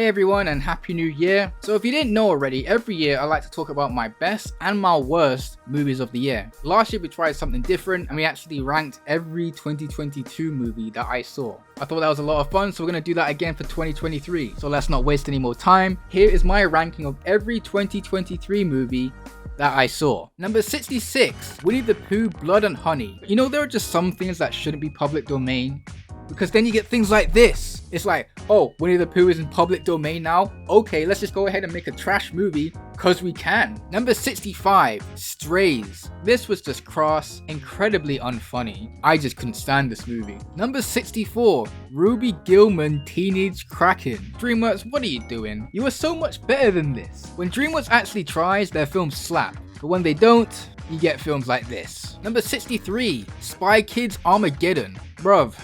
everyone and happy new year. So if you didn't know already, every year I like to talk about my best and my worst movies of the year. Last year we tried something different and we actually ranked every 2022 movie that I saw. I thought that was a lot of fun, so we're going to do that again for 2023. So let's not waste any more time. Here is my ranking of every 2023 movie that I saw. Number 66, Winnie the Pooh, Blood and Honey. You know, there are just some things that shouldn't be public domain, because then you get things like this. It's like, oh, Winnie the Pooh is in public domain now? Okay, let's just go ahead and make a trash movie, cause we can. Number 65, Strays. This was just crass, incredibly unfunny. I just couldn't stand this movie. Number 64, Ruby Gillman, Teenage Kraken. DreamWorks, what are you doing? You are so much better than this. When DreamWorks actually tries, their films slap. But when they don't, you get films like this. Number 63, Spy Kids Armageddon. Bruv.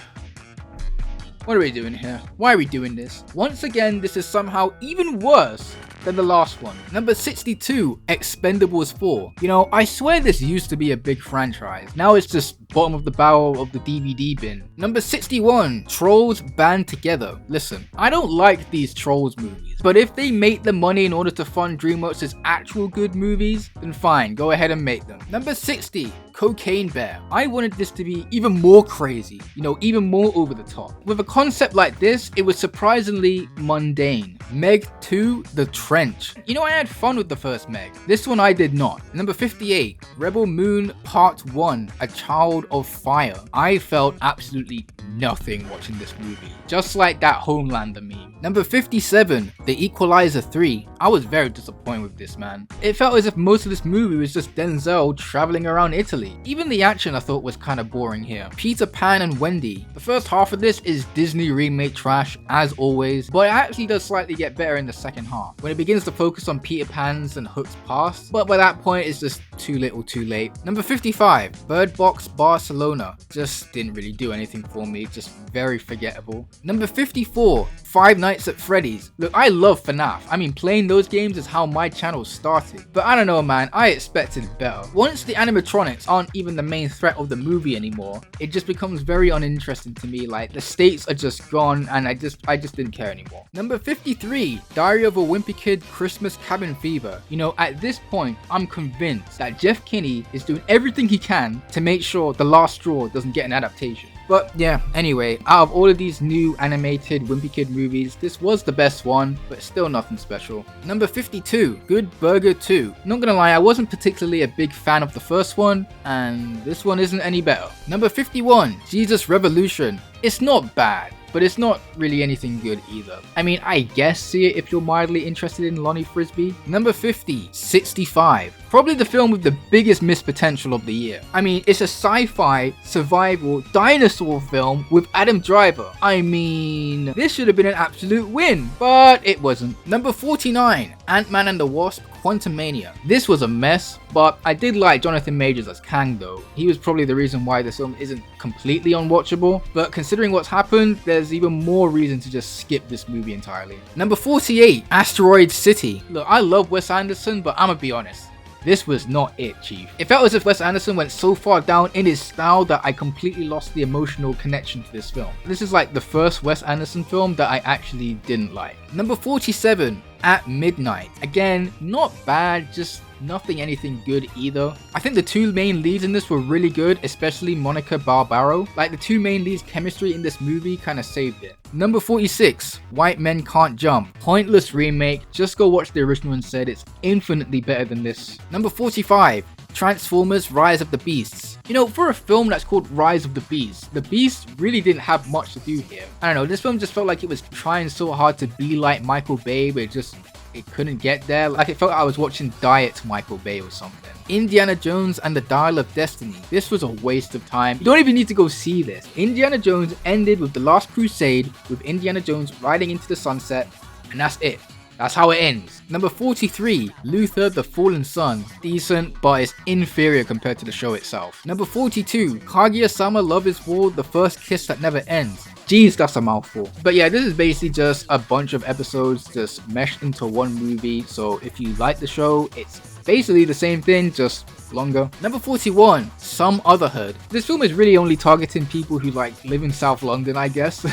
What are we doing here? Why are we doing this? Once again, this is somehow even worse than the last one. Number 62, Expendables 4. You know, I swear this used to be a big franchise. Now it's just bottom of the barrel of the DVD bin. Number 61, Trolls Band Together. Listen, I don't like these Trolls movies, but if they make the money in order to fund DreamWorks' actual good movies, then fine, go ahead and make them. Number 60, Cocaine Bear. I wanted this to be even more crazy, you know, even more over the top. With a concept like this, it was surprisingly mundane. Meg 2, The Trench. You know, I had fun with the first Meg. This one I did not. Number 58, Rebel Moon Part 1, A Child of Fire. I felt absolutely nothing watching this movie. Just like that Homelander meme. Number 57, The Equalizer 3. I was very disappointed with this, man. It felt as if most of this movie was just Denzel traveling around Italy. Even the action I thought was kind of boring here. Peter Pan and Wendy. The first half of this is Disney remake trash, as always, but it actually does slightly get better in the second half, when it begins to focus on Peter Pan's and Hook's past, but by that point it's just too little too late. Number 55, Bird Box Barcelona. Just didn't really do anything for me, just very forgettable. Number 54, Five Nights at Freddy's. Look, I love FNAF. I mean, playing those games is how my channel started. But I don't know, man, I expected better. Once the animatronics aren't even the main threat of the movie anymore, it just becomes very uninteresting to me. Like, the stakes are just gone and I just didn't care anymore. Number 53, Diary of a Wimpy Kid, Christmas Cabin Fever. You know, at this point, I'm convinced that Jeff Kinney is doing everything he can to make sure The Last Straw doesn't get an adaptation. But yeah, anyway, out of all of these new animated Wimpy Kid movies, this was the best one, but still nothing special. Number 52, Good Burger 2. Not gonna lie, I wasn't particularly a big fan of the first one, and this one isn't any better. Number 51, Jesus Revolution. It's not bad, but it's not really anything good either. I mean, I guess see it if you're mildly interested in Lonnie Frisbee. Number 50, 65. Probably the film with the biggest missed potential of the year. I mean, it's a sci-fi, survival, dinosaur film with Adam Driver. I mean, this should have been an absolute win, but it wasn't. Number 49, Ant-Man and the Wasp, Quantumania. This was a mess, but I did like Jonathan Majors as Kang though. He was probably the reason why this film isn't completely unwatchable, but considering what's happened, there's even more reason to just skip this movie entirely. Number 48, Asteroid City. Look, I love Wes Anderson, but I'ma be honest. This was not it, Chief. It felt as if Wes Anderson went so far down in his style that I completely lost the emotional connection to this film. This is like the first Wes Anderson film that I actually didn't like. Number 47, At Midnight. Again, not bad, just nothing anything good either. I think the two main leads in this were really good, especially Monica Barbaro. Like, the two main leads' chemistry in this movie kind of saved it. Number 46, White Men Can't Jump. Pointless remake, just go watch the original instead, it's infinitely better than this. Number 45, Transformers Rise of the Beasts. You know, for a film that's called Rise of the Beasts really didn't have much to do here. I don't know, this film just felt like it was trying so hard to be like Michael Bay, but it couldn't get there. Like, it felt like I was watching Diet Michael Bay or something. Indiana Jones and the Dial of Destiny. This was a waste of time. You don't even need to go see this. Indiana Jones ended with The Last Crusade, with Indiana Jones riding into the sunset, and that's it. That's how it ends. Number 43, Luther the Fallen Sun. Decent, but it's inferior compared to the show itself. Number 42, Kaguya-sama Love is War, The First Kiss That Never Ends. Jeez, that's a mouthful. But yeah, this is basically just a bunch of episodes just meshed into one movie. So if you like the show, it's Basically the same thing, just longer. Number 41, Some Other Hood. This film is really only targeting people who like live in South London, I guess.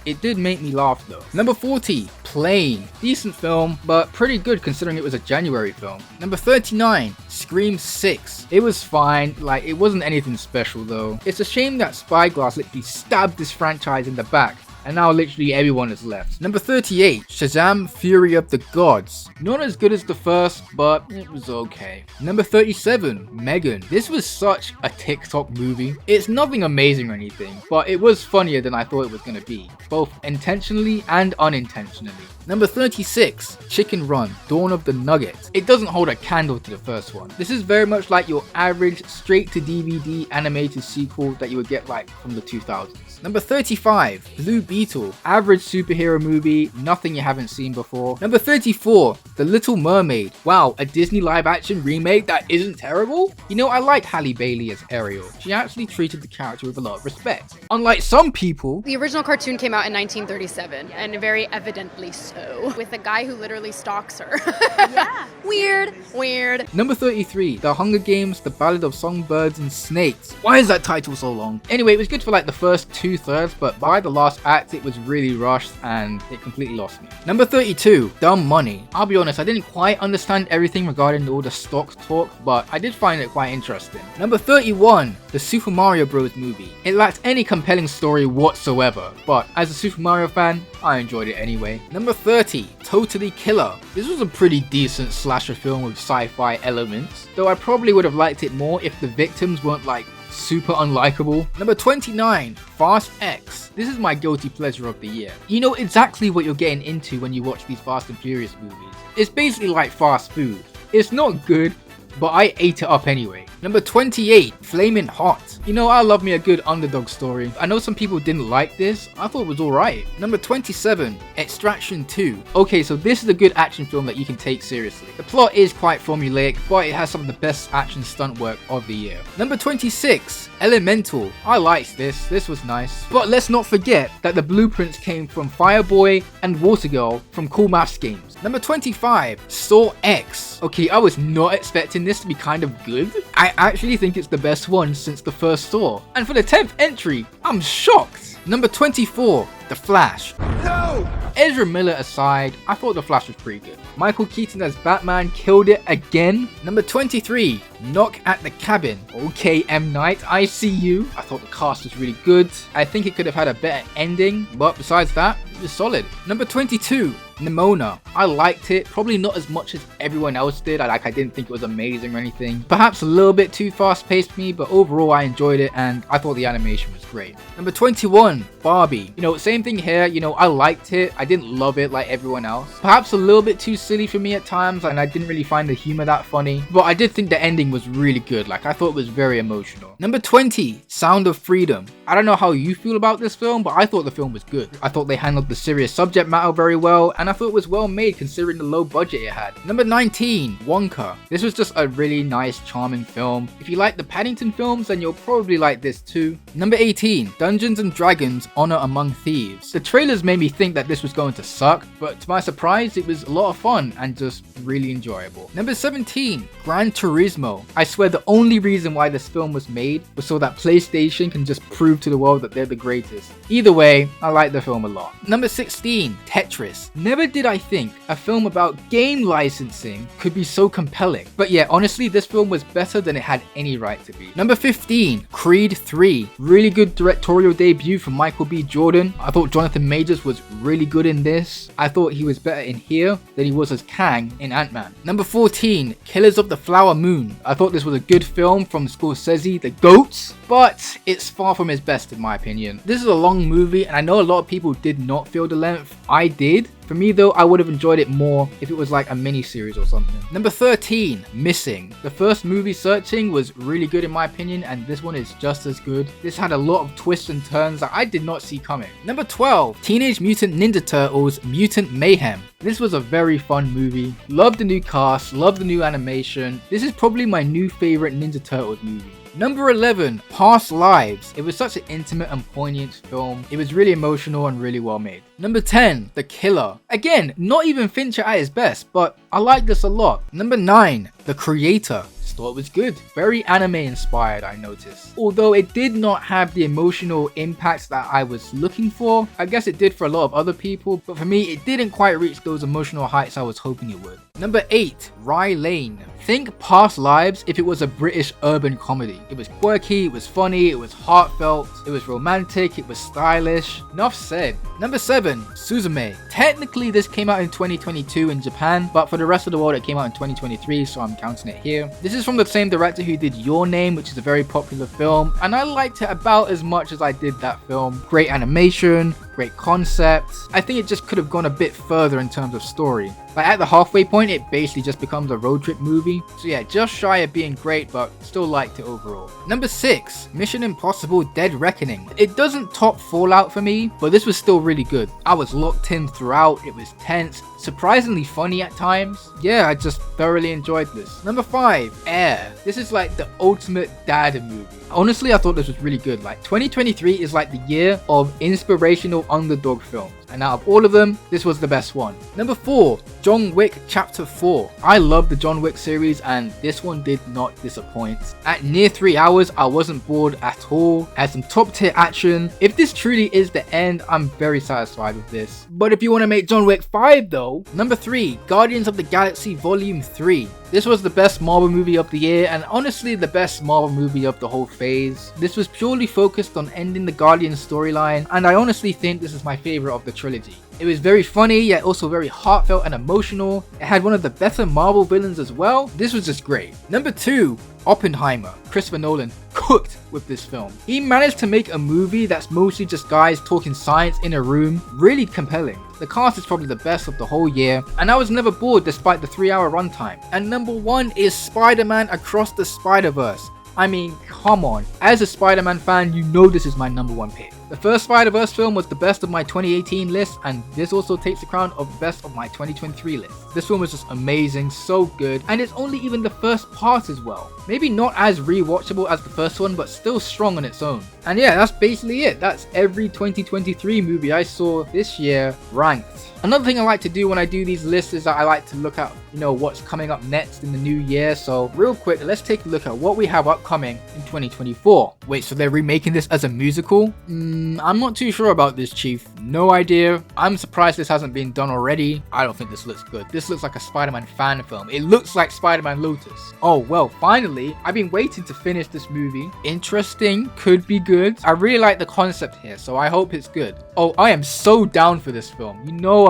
It did make me laugh though. Number 40, Plane. Decent film, but pretty good considering it was a January film. Number 39, Scream 6. It was fine, like it wasn't anything special though. It's a shame that Spyglass literally stabbed this franchise in the back, and now literally everyone is left. Number 38, Shazam! Fury of the Gods. Not as good as the first, but it was okay. Number 37, Megan. This was such a TikTok movie. It's nothing amazing or anything, but it was funnier than I thought it was gonna be, both intentionally and unintentionally. Number 36, Chicken Run, Dawn of the Nugget. It doesn't hold a candle to the first one. This is very much like your average straight to DVD animated sequel that you would get like from the 2000s. Number 35, Blue Beetle. Average superhero movie, nothing you haven't seen before. Number 34, The Little Mermaid. Wow, a Disney live action remake that isn't terrible? You know, I liked Halle Bailey as Ariel. She actually treated the character with a lot of respect. Unlike some people. The original cartoon came out in 1937, and very evidently so, with a guy who literally stalks her. Yeah. Weird. Number 33, The Hunger Games, The Ballad of Songbirds and Snakes. Why is that title so long? Anyway, it was good for like the first 2/3, but by the last act, it was really rushed and it completely lost me. Number 32, Dumb Money. I'll be honest, I didn't quite understand everything regarding all the stock talk, but I did find it quite interesting. Number 31, the Super Mario Bros. Movie. It lacked any compelling story whatsoever, but as a Super Mario fan, I enjoyed it anyway. Number 30, Totally Killer. This was a pretty decent slasher film with sci-fi elements, though I probably would have liked it more if the victims weren't like super unlikable. Number 29, Fast X. This is my guilty pleasure of the year. You know exactly what you're getting into when you watch these Fast and Furious movies. It's basically like fast food. It's not good, but I ate it up anyway. Number 28, Flamin' Hot. You know, I love me a good underdog story. I know some people didn't like this. I thought it was alright. Number 27, Extraction 2. Okay, so this is a good action film that you can take seriously. The plot is quite formulaic, but it has some of the best action stunt work of the year. Number 26, Elemental. I liked this. This was nice. But let's not forget that the blueprints came from Fireboy and Watergirl from Cool Maths Games. Number 25, Saw X. Okay, I was not expecting this to be kind of good. I actually think it's the best one since the first Saw. And for the 10th entry, I'm shocked. Number 24, The Flash. No! Ezra Miller aside, I thought The Flash was pretty good. Michael Keaton as Batman killed it again. Number 23, Knock at the Cabin. Okay, M. Night, I see you. I thought the cast was really good. I think it could have had a better ending, but besides that, it was solid. Number 22, Nimona. I liked it, probably not as much as everyone else did. I didn't think it was amazing or anything. Perhaps a little bit too fast paced for me, but overall I enjoyed it and I thought the animation was great. Number 21, Barbie. You know, same thing here. You know, I liked it. I didn't love it like everyone else. Perhaps a little bit too silly for me at times, and I didn't really find the humor that funny, but I did think the ending was really good. Like, I thought it was very emotional. Number 20, Sound of Freedom. I don't know how you feel about this film, but I thought the film was good. I thought they handled the serious subject matter very well, and I thought it was well made considering the low budget it had. Number 19, Wonka. This was just a really nice, charming film. If you like the Paddington films, then you'll probably like this too. Number 18, Dungeons and Dragons: Honor Among Thieves. The trailers made me think that this was going to suck, but to my surprise, it was a lot of fun and just really enjoyable. Number 17, Gran Turismo. I swear the only reason why this film was made was so that PlayStation can just prove to the world that they're the greatest. Either way, I like the film a lot. Number 16, Tetris. Never did I think a film about game licensing could be so compelling. But yeah, honestly, this film was better than it had any right to be. Number 15, Creed 3. Really good directorial debut from Michael B. Jordan. I thought Jonathan Majors was really good in this. I thought he was better in here than he was as Kang in Ant-Man. Number 14, Killers of the Flower Moon. I thought this was a good film from Scorsese, the GOAT, but it's far from his best in my opinion. This is a long movie and I know a lot of people did not feel the length. I did. For me though, I would have enjoyed it more if it was like a mini series or something. Number 13, Missing. The first movie, Searching, was really good in my opinion, and this one is just as good. This had a lot of twists and turns that I did not see coming. Number 12, Teenage Mutant Ninja Turtles: Mutant Mayhem. This was a very fun movie. Loved the new cast, loved the new animation. This is probably my new favorite Ninja Turtles movie. Number 11, Past Lives. It was such an intimate and poignant film. It was really emotional and really well made. Number 10, The Killer. Again, not even Fincher at his best, but I like this a lot. Number 9, The Creator. Thought it was good. Very anime inspired, I noticed. Although it did not have the emotional impact that I was looking for. I guess it did for a lot of other people, but for me, it didn't quite reach those emotional heights I was hoping it would. Number 8, Rye Lane. Think Past Lives if it was a British urban comedy. It was quirky, it was funny, it was heartfelt, it was romantic, it was stylish. Enough said. Number 7, Suzume. Technically this came out in 2022 in Japan, but for the rest of the world it came out in 2023, so I'm counting it here. This is from the same director who did Your Name, which is a very popular film, and I liked it about as much as I did that film. Great animation, great concept. I think it just could have gone a bit further in terms of story. Like at the halfway point, it basically just becomes a road trip movie. So yeah, just shy of being great, but still liked it overall. Number 6, Mission Impossible Dead Reckoning. It doesn't top Fallout for me, but this was still really good. I was locked in throughout, it was tense, surprisingly funny at times. Yeah, I just thoroughly enjoyed this. Number 5, Air. This is like the ultimate dad movie. Honestly, I thought this was really good. Like 2023 is like the year of inspirational underdog films. And out of all of them, this was the best one. Number 4, John Wick Chapter 4. I love the John Wick series and this one did not disappoint. At near 3 hours, I wasn't bored at all. Had some top tier action. If this truly is the end, I'm very satisfied with this. But if you want to make John Wick 5 though. Number 3, Guardians of the Galaxy Volume 3. This was the best Marvel movie of the year and honestly the best Marvel movie of the whole phase. This was purely focused on ending the Guardians storyline and I honestly think this is my favorite of the trilogy. It was very funny yet also very heartfelt and emotional. It had one of the better Marvel villains as well. This was just great. Number 2, Oppenheimer. Christopher Nolan cooked with this film. He managed to make a movie that's mostly just guys talking science in a room really compelling. The cast is probably the best of the whole year, and I was never bored despite the 3-hour runtime. And number 1 is Spider-Man Across the Spider-Verse. I mean, come on. As a Spider-Man fan, you know this is my number 1 pick. The first Spider-Verse film was the best of my 2018 list, and this also takes the crown of best of my 2023 list. This film was just amazing, so good, and it's only even the first part as well. Maybe not as rewatchable as the first one, but still strong on its own. And yeah, that's basically it. That's every 2023 movie I saw this year ranked. Another thing I like to do when I do these lists is that I like to look at, what's coming up next in the new year. So real quick, let's take a look at what we have upcoming in 2024. Wait, so they're remaking this as a musical? I'm not too sure about this, Chief. No idea. I'm surprised this hasn't been done already. I don't think this looks good. This looks like a Spider-Man fan film. It looks like Spider-Man Lotus. Oh, well, finally, I've been waiting to finish this movie. Interesting, could be good. I really like the concept here, so I hope it's good. Oh, I am so down for this film.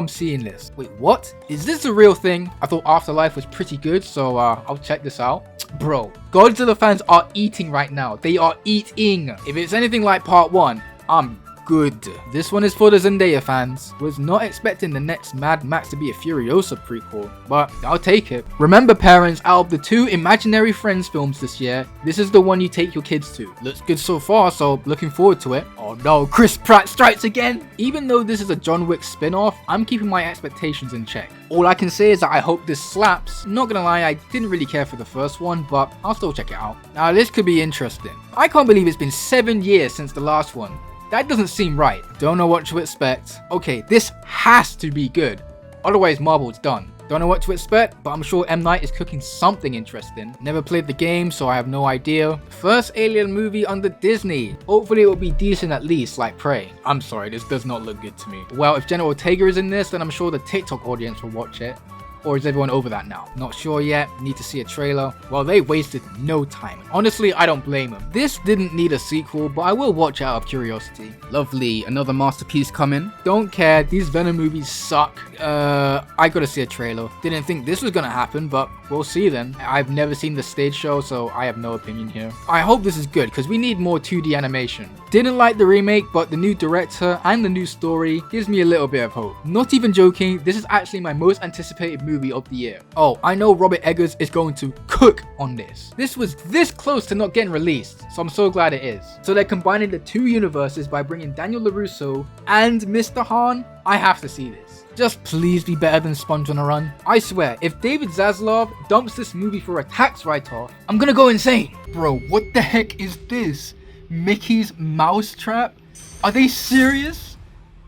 I'm seeing this. Wait, what? Is this a real thing? I thought Afterlife was pretty good, so I'll check this out. Bro, Godzilla fans are eating right now. They are eating. If it's anything like part 1, I'm good. This one is for the Zendaya fans. Was not expecting the next Mad Max to be a Furiosa prequel, but I'll take it. Remember parents, out of the 2 Imaginary Friends films this year, this is the one you take your kids to. Looks good so far, so looking forward to it. Oh no, Chris Pratt strikes again! Even though this is a John Wick spin-off, I'm keeping my expectations in check. All I can say is that I hope this slaps. Not gonna lie, I didn't really care for the first one, but I'll still check it out. Now this could be interesting. I can't believe it's been 7 years since the last one. That doesn't seem right. Don't know what to expect. Okay, this has to be good. Otherwise, Marvel's done. Don't know what to expect, but I'm sure M. Night is cooking something interesting. Never played the game, so I have no idea. First Alien movie under Disney. Hopefully it will be decent at least, like Prey. I'm sorry, this does not look good to me. Well, if Jenna Ortega is in this, then I'm sure the TikTok audience will watch it. Or is everyone over that now? Not sure yet. Need to see a trailer. Well, they wasted no time. Honestly, I don't blame them. This didn't need a sequel, but I will watch out of curiosity. Lovely. Another masterpiece coming. Don't care. These Venom movies suck. I gotta see a trailer. Didn't think this was gonna happen, but we'll see then. I've never seen the stage show, so I have no opinion here. I hope this is good, because we need more 2D animation. Didn't like the remake, but the new director and the new story gives me a little bit of hope. Not even joking, this is actually my most anticipated movie of the year. Oh, I know Robert Eggers is going to cook on this. This was this close to not getting released, so I'm so glad it is. So they're combining the 2 universes by bringing Daniel LaRusso and Mr. Han. I have to see this. Just please be better than Sponge on a Run. I swear, if David Zaslav dumps this movie for a tax write-off, I'm gonna go insane. Bro, what the heck is this? Mickey's Mousetrap? Are they serious?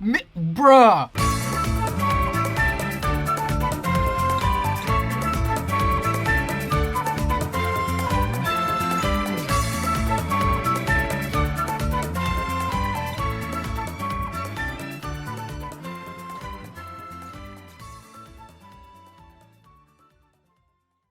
Bruh.